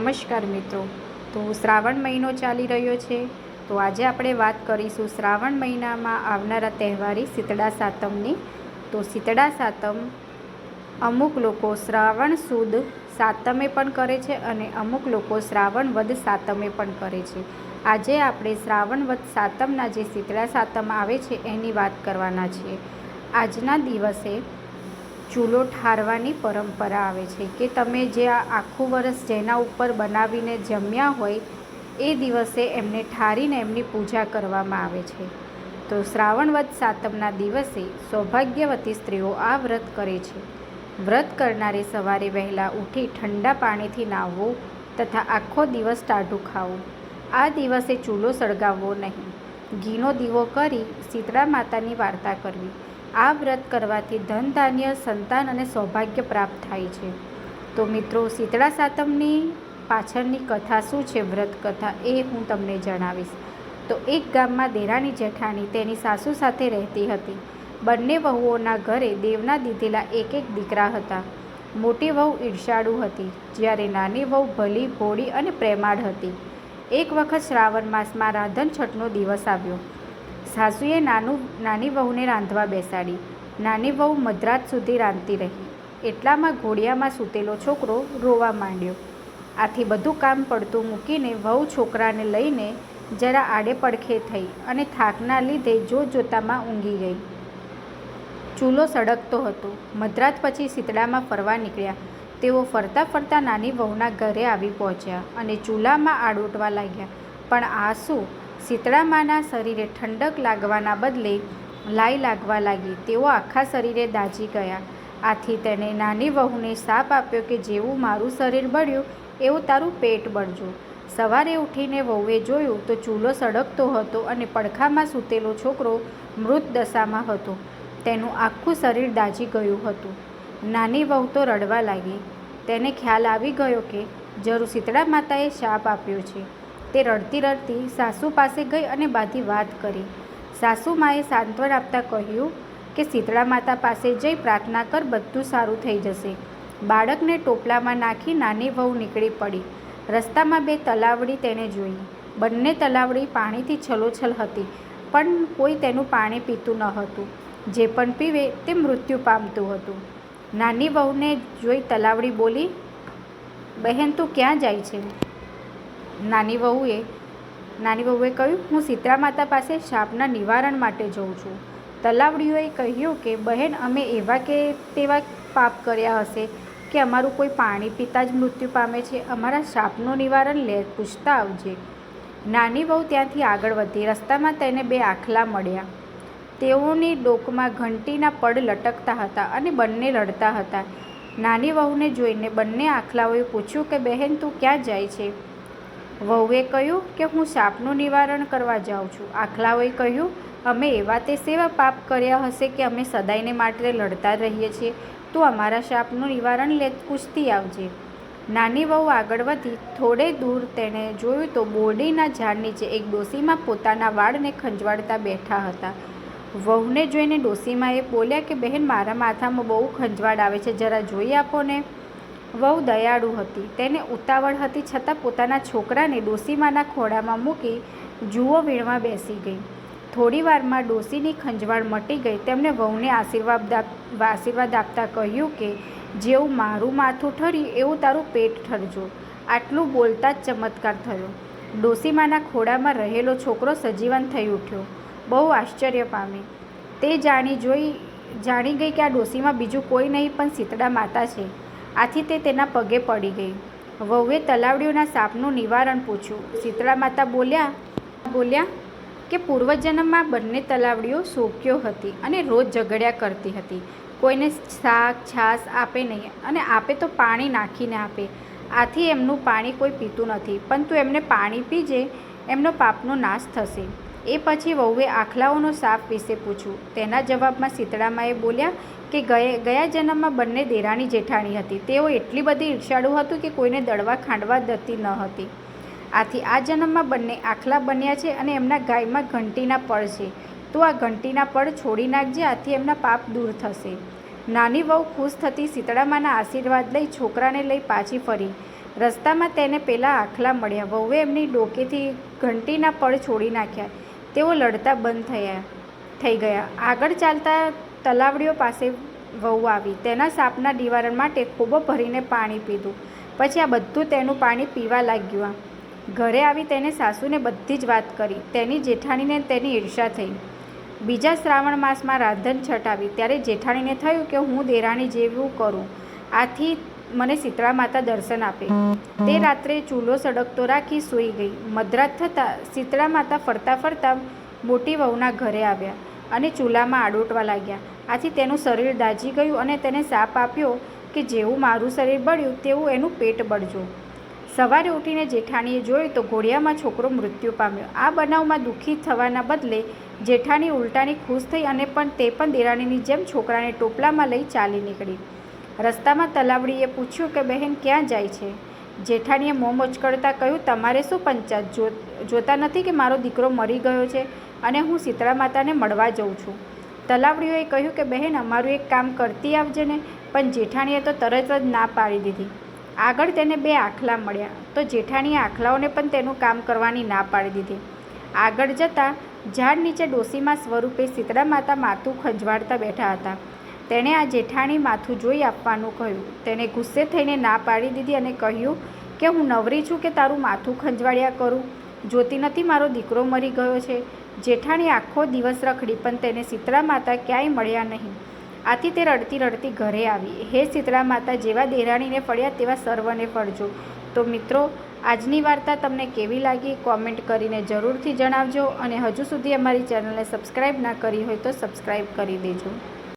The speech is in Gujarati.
નમસ્કાર મિત્રો। તો શ્રાવણ મહિનો ચાલી રહ્યો છે, તો આજે આપણે વાત કરીશું શ્રાવણ મહિનામાં આવનારા તહેવારી શીતળા સાતમની। તો શીતળા સાતમ અમુક લોકો શ્રાવણ સુદ સાતમે પણ કરે છે અને અમુક લોકો શ્રાવણ વદ સાતમે પણ કરે છે। આજે આપણે શ્રાવણ વદ સાતમના જે શીતળા સાતમ આવે છે એની વાત કરવાના છીએ। આજના દિવસે ચૂલો ઠારવાની પરંપરા આવે છે કે તમે જે આખું વર્ષ જેના ઉપર બનાવીને જમ્યા હોય એ દિવસે એમને ઠારીને એમની પૂજા કરવામાં આવે છે। તો શ્રાવણ વદ સાતમના દિવસે સૌભાગ્યવતી સ્ત્રીઓ આ વ્રત કરે છે। વ્રત કરનારે સવારે વહેલા ઉઠી ઠંડા પાણીથી નાહવું તથા આખો દિવસ ટાઢું ખાવું। આ દિવસે ચૂલો સળગાવવો નહીં, ઘીનો દીવો કરી શીતળા માતાની વાર્તા કરવી। આ વ્રત કરવાથી ધન ધાન્ય સંતાન અને સૌભાગ્ય પ્રાપ્ત થાય છે। તો મિત્રો, શીતળા સાતમની પાછળની કથા શું છે, વ્રત કથા, એ હું તમને જણાવીશ। તો એક ગામમાં દેરાણી જેઠાણી તેની સાસુ સાથે રહેતી હતી। બંને વહુઓના ઘરે દેવના દીધેલા એક એક દીકરા હતા। મોટી વહુ ઈર્ષાળુ હતી, જ્યારે નાની વહુ ભલી ભોળી અને પ્રેમાળ હતી। એક વખત શ્રાવણ માસમાં રાંધણ છઠનો દિવસ આવ્યો। સાસુએ નાની વહુને રાંધવા બેસાડી। નાની વહુ મધરાત સુધી રાંધતી રહી। એટલામાં ઘોડિયામાં સૂતેલો છોકરો રોવા માંડ્યો। આથી બધું કામ પડતું મૂકીને વહુ છોકરાને લઈને જરા આડે પડખે થઈ અને થાકના લીધે જોતજોતામાં ઊંઘી ગઈ। ચૂલો સળગતો હતો। મધરાત પછી શીતળામાં ફરવા નીકળ્યા। તેઓ ફરતા ફરતા નાની વહુના ઘરે આવી પહોંચ્યા અને ચૂલામાં આડોટવા લાગ્યા। પણ આ શું! શીતળામાના શરીરે ઠંડક લાગવાના બદલે લાઈ લાગવા લાગી। તેઓ આખા શરીરે દાઝી ગયા। આથી તેણે નાની વહુને શાપ આપ્યો કે જેવું મારું શરીર બળ્યું એવું તારું પેટ બળજો। સવારે ઉઠીને વહુએ જોયું તો ચૂલો સળગતો હતો અને પડખામાં સૂતેલો છોકરો મૃત દશામાં હતો। તેનું આખું શરીર દાઝી ગયું હતું। નાની વહુ તો રડવા લાગી। તેને ખ્યાલ આવી ગયો કે જરૂર શીતળા માતાએ શાપ આપ્યો છે। તે રડતી રડતી સાસુ પાસે ગઈ અને બધી વાત કરી। સાસુમાએ સાંત્વન આપતા કહ્યું કે શીતળા માતા પાસે જઈ પ્રાર્થના કર, બધું સારું થઈ જશે। બાળકને ટોપલામાં નાખી નાની વહુ નીકળી પડી। રસ્તામાં બે તલાવડી તેણે જોઈ। બંને તલાવડી પાણીથી છલોછલ હતી, પણ કોઈ તેનું પાણી પીતું ન હતું। જે પણ પીવે તે મૃત્યુ પામતું હતું। નાની વહુને જોઈ તલાવડી બોલી, બહેન તું ક્યાં જાય છે? નાની વહુએ કહ્યું, હું શીતળા માતા પાસે શાપના નિવારણ માટે જઉં છું। તલાવડીઓએ કહ્યું કે બહેન, અમે એવા કે તેવા પાપ કર્યા હશે કે અમારું કોઈ પાણી પીતા જ મૃત્યુ પામે છે? અમારા શાપનું નિવારણ લે, પૂછતા આવજે। નાની વહુ ત્યાંથી આગળ વધી। રસ્તામાં તેને બે આખલા મળ્યા। તેઓની ડોકમાં ઘંટીના પડ લટકતા હતા અને બંને લડતા હતા। નાની વહુને જોઈને બંને આખલાઓએ પૂછ્યું કે બહેન તું ક્યાં જાય છે? વહુએ કહ્યું કે હું શાપનું નિવારણ કરવા જાઉં છું। આખલાઓએ કહ્યું, અમે એવા તે સેવા પાપ કર્યા હશે કે અમે સદાયને માટે લડતા રહીએ છીએ? તું અમારા શાપનું નિવારણ લે, પૂછતી આવજે। નાની વહુ આગળ વધી। થોડે દૂર તેણે જોયું તો બોરડીના ઝાડ નીચે એક ડોશીમા પોતાના વાળને ખંજવાળતા બેઠા હતા। વહુને જોઈને ડોશીમાએ બોલ્યા કે બહેન, મારા માથામાં બહુ ખંજવાળ આવે છે, જરા જોઈ આપો ને। વહુ દયાળુ હતી, તેને ઉતાવળ હતી, છતાં પોતાના છોકરાને ડોશીમાના ખોળામાં મૂકી જુઓ વીણવા બેસી ગઈ। થોડી વારમાં ડોશીની ખંજવાળ મટી ગઈ। તેમણે વહુને આશીર્વાદ આપતા કહ્યું કે જેવું મારું માથું ઠર્યું એવું તારું પેટ ઠરજો। આટલું બોલતા જ ચમત્કાર થયો। ડોશીમાના ખોળામાં રહેલો છોકરો સજીવન થઈ ઉઠ્યો। બહુ આશ્ચર્ય પામી। તે જાણી ગઈ કે આ ડોશીમાં બીજું કોઈ નહીં પણ શીતળા માતા છે। આથી તે તેના પગે પડી ગઈ। વહુએ તલાવડીઓના શાપનું નિવારણ પૂછ્યું। શીતળા માતા બોલ્યા કે પૂર્વજન્મમાં બંને તલાવડીઓ શોક્યો હતી અને રોજ ઝઘડ્યા કરતી હતી। કોઈને શાક છાશ આપે નહીં, અને આપે તો પાણી નાખીને આપે। આથી એમનું પાણી કોઈ પીતું નથી, પરંતુ એમને પાણી પીજે એમનો પાપનો નાશ થશે। એ પછી વહુએ આખલાઓનો શાપ વિશે પૂછ્યું। તેના જવાબમાં શીતળામાએ બોલ્યા કે ગયા જન્મમાં બંને દેરાણી જેઠાણી હતી। તેઓ એટલી બધી ઈર્ષાળુ હતું કે કોઈને દળવા ખાંડવા દેતી ન હતી। આથી આ જન્મમાં બંને આખલા બન્યા છે અને એમના ગાયમાં ઘંટીના પડ છે। તો આ ઘંટીના પડ છોડી નાખજે, આથી એમના પાપ દૂર થશે। નાની વહુ ખુશ થતી શીતળામાના આશીર્વાદ લઈ છોકરાને લઈ પાછી ફરી। રસ્તામાં તેને પેલા આખલા મળ્યા. વહુએ એમની ડોકેથી ઘંટીના પળ છોડી નાખ્યા. તેઓ લડતા બંધ થઈ ગયા. આગળ ચાલતા તલાવડીઓ પાસે વહુ આવી. તેના સાપના નિવારણ માટે ખૂબ ભરીને પાણી પીધું. પછી આ બધું તેનું પાણી પીવા લાગ્યું. ઘરે આવી તેને સાસુને બધી જ વાત કરી. તેની જેઠાણીને તેની ઈર્ષા થઈ. બીજા શ્રાવણ માસમાં રાંધણ છઠ આવી ત્યારે જેઠાણીને થયું કે હું દેરાણી જેવું કરું, આથી મને શીતળા માતા દર્શન આપે. તે રાત્રે ચૂલો સળગતો રાખી સૂઈ ગઈ. મધરાત થતાં શીતળા માતા ફરતા ફરતા મોટી વહુના ઘરે આવ્યા અને ચૂલામાં આડોટવા લાગ્યા. આથી તેનું શરીર દાઝી ગયું અને તેને શાપ આપ્યો કે જેવું મારું શરીર બળ્યું તેવું એનું પેટ બળજો. સવારે ઉઠીને જેઠાણીએ જોયું તો ઘોડિયામાં છોકરો મૃત્યુ પામ્યો. આ બનાવમાં દુઃખી થવાના બદલે જેઠાણી ઉલટાની ખુશ થઈ અને તે પણ દેરાણીની જેમ છોકરાને ટોપલામાં લઈ ચાલી નીકળી. રસ્તામાં તલાવડીએ પૂછ્યું કે બહેન ક્યાં જાય છે? જેઠાણીએ મોં મોચકડતા કહ્યું, તમારે શું પંચાયત? જોતા નથી કે મારો દીકરો મરી ગયો છે અને હું શીતળા માતાને મળવા જઉં છું. તલાવડીઓએ કહ્યું કે બહેન અમારું એક કામ કરતી આવજે ને. પણ જેઠાણીએ તો તરત જ ના પાડી દીધી. આગળ તેને 2 આખલા મળ્યા તો જેઠાણીએ આખલાઓને પણ તેનું કામ કરવાની ના પાડી દીધી. આગળ જતાં ઝાડ નીચે ડોસીમાં સ્વરૂપે શીતળા માતા માથું ખંજવાળતા બેઠા હતા. તેણે આ જેઠાણી માથું જોઈ આપવાનું કહ્યું. તેને ગુસ્સે થઈને ના પાડી દીધી અને કહ્યું કે હું નવરી છું કે તારું માથું ખંજવાળ્યા કરું? જોતી નથી મારો દીકરો મરી ગયો છે? જેઠાણી આખો દિવસ રખડી પણ તેને શીતળા માતા ક્યાંય મળ્યા નહીં. આથી તે રડતી રડતી ઘરે આવી. હે શીતળા માતા, જેવા દેરાણીને ફળ્યા તેવા સર્વને ફળજો. તો મિત્રો, આજની વાર્તા તમને કેવી લાગી કોમેન્ટ કરીને જરૂરથી જણાવજો અને હજુ સુધી અમારી ચેનલને સબસ્ક્રાઈબ ના કરી હોય તો સબસ્ક્રાઈબ કરી દેજો.